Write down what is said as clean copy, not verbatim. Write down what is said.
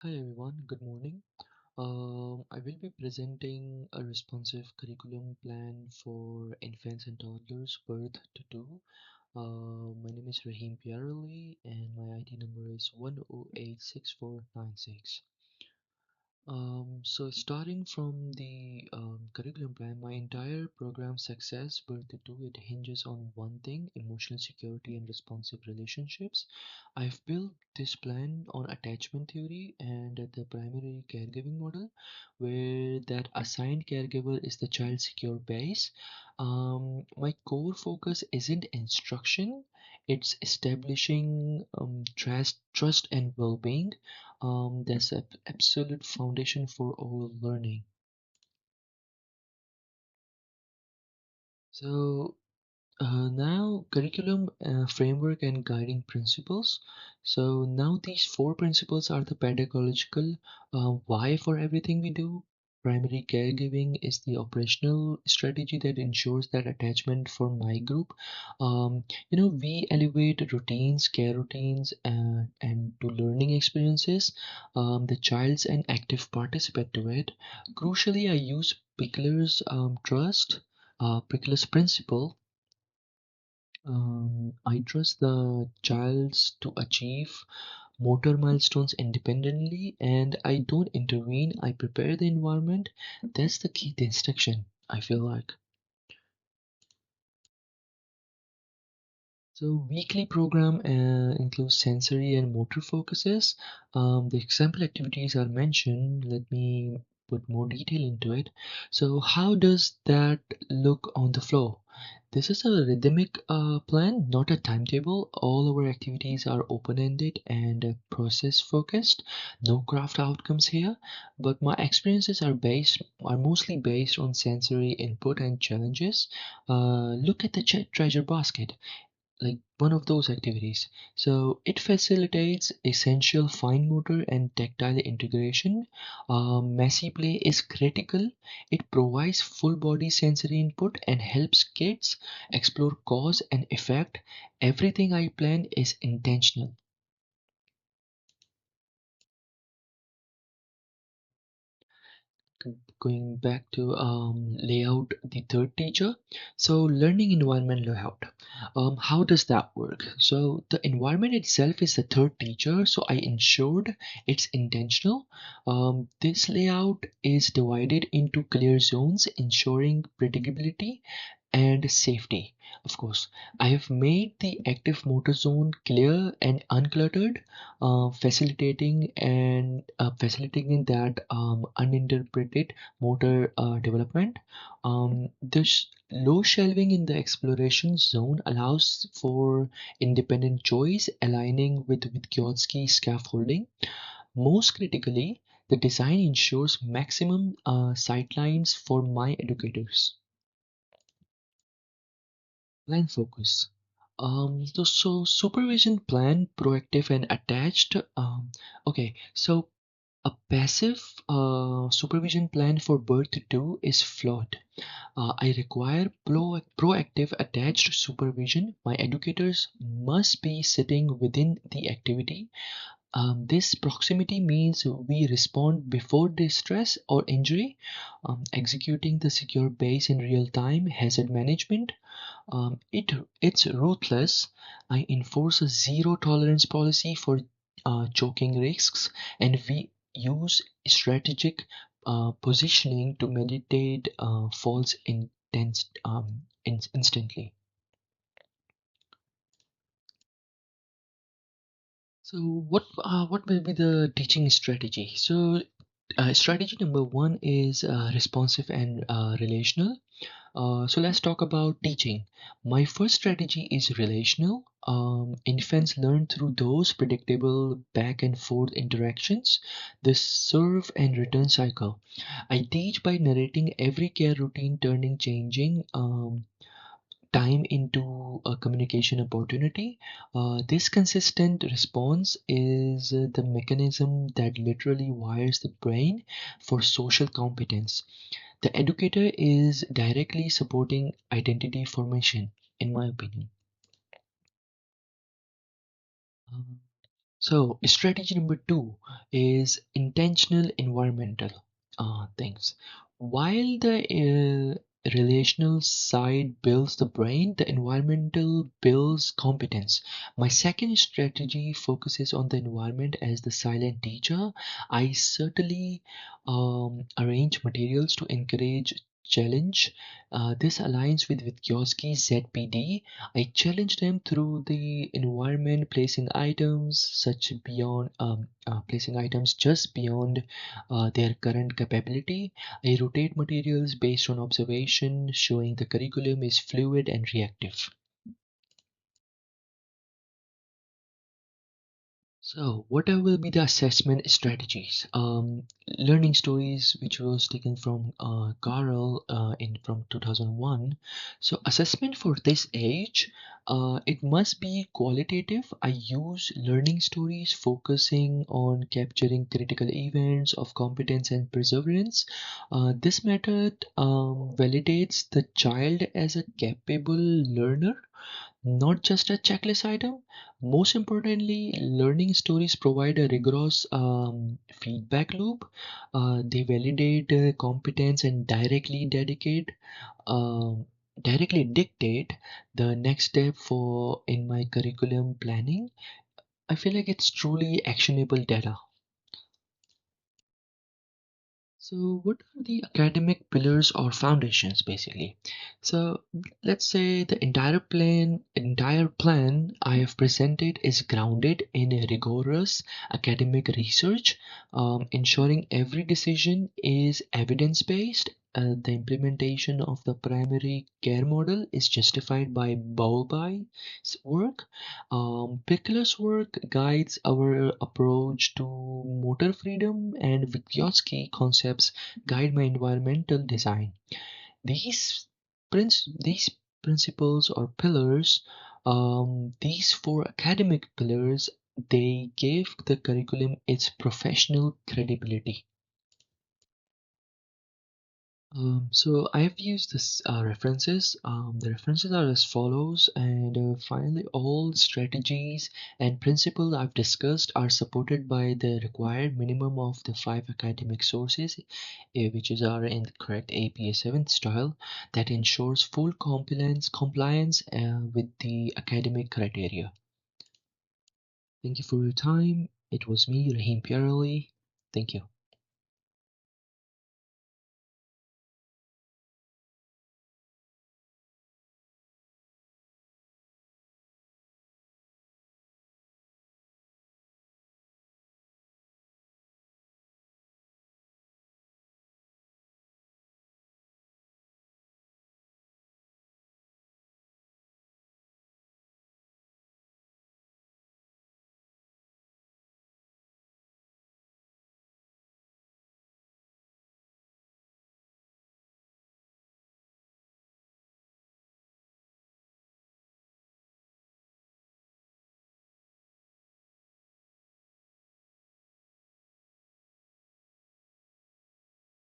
Hi everyone, good morning. I will be presenting a responsive curriculum plan for infants and toddlers birth to two. My name is Rahim Piarali and my ID number is 1086496. So starting from the curriculum plan, my entire program success birth to two, it hinges on one thing: emotional security and responsive relationships. I've built this plan on attachment theory and the primary caregiving model, where that assigned caregiver is the child's secure base. My core focus isn't instruction; it's establishing trust and well-being. That's an absolute foundation for all learning. So now curriculum framework and guiding principles. So now these four principles are the pedagogical why for everything we do. Primary caregiving is the operational strategy that ensures that attachment for my group. We elevate routines, care routines, and to learning experiences. The child's an active participant to it. Crucially, I use Pickler's Pickler's principle. I trust the child's to achieve motor milestones independently, and I don't intervene. I prepare the environment. That's the key to instruction, I feel like. So weekly program includes sensory and motor focuses. The example activities are mentioned. Let me put more detail into it. So how does that look on the floor? This is a rhythmic plan, not a timetable. All our activities are open-ended and process focused. No craft outcomes here, but my experiences are mostly based on sensory input and challenges. Look at the treasure basket, like one of those activities. So it facilitates essential fine motor and tactile integration. Messy play is critical. It provides full body sensory input and helps kids explore cause and effect. Everything I plan is intentional. Going back to layout, the third teacher. So learning environment layout, how does that work? So the environment itself is the third teacher, so I ensured it's intentional. This layout is divided into clear zones, ensuring predictability and safety. Of course, I have made the active motor zone clear and uncluttered, facilitating that uninterpreted motor development. This low shelving in the exploration zone allows for independent choice, aligning with Vygotsky scaffolding. Most critically, the design ensures maximum sightlines for my educators. Plan focus. So supervision plan, proactive and attached. Okay, so a passive supervision plan for birth two is flawed. I require proactive attached supervision. My educators must be sitting within the activity. This proximity means we respond before distress or injury, executing the secure base in real time, hazard management. It's ruthless. I enforce a zero tolerance policy for choking risks, and we use strategic positioning to mediate falls instantly. So what will be the teaching strategy? So strategy number one is responsive and relational. So let's talk about teaching. My first strategy is relational. Infants learn through those predictable back and forth interactions, the serve and return cycle. I teach by narrating every care routine, turning changing time into a communication opportunity. This consistent response is the mechanism that literally wires the brain for social competence. The educator is directly supporting identity formation, in my opinion. So strategy number two is intentional environmental things. While the relational side builds the brain, the environmental builds competence. My second strategy focuses on the environment as the silent teacher. I certainly arrange materials to encourage challenge. This aligns with Vygotsky's ZPD. I challenge them through the environment, placing items just beyond their current capability. I rotate materials based on observation, showing the curriculum is fluid and reactive. So, what will be the assessment strategies? Learning stories, which was taken from Carl in from 2001. So, assessment for this age, it must be qualitative. I use learning stories focusing on capturing critical events of competence and perseverance. This method validates the child as a capable learner, not just a checklist item. Most importantly, learning stories provide a rigorous feedback loop. They validate competence and directly dictate the next step for in my curriculum planning. I feel like it's truly actionable data. So, what are the academic pillars or foundations basically? So, let's say the entire plan I have presented is grounded in a rigorous academic research, ensuring every decision is evidence-based. The implementation of the primary care model is justified by Bowlby's work. Pickler's work guides our approach to motor freedom, and Vygotsky concepts guide my environmental design. These these principles or pillars, these four academic pillars, they give the curriculum its professional credibility. So I've used this references. The references are as follows, and finally, all strategies and principles I've discussed are supported by the required minimum of the five academic sources, which is are in the correct APA 7th style that ensures full compliance with the academic criteria. Thank you for your time. It was me, Rahim Pierali. Thank you.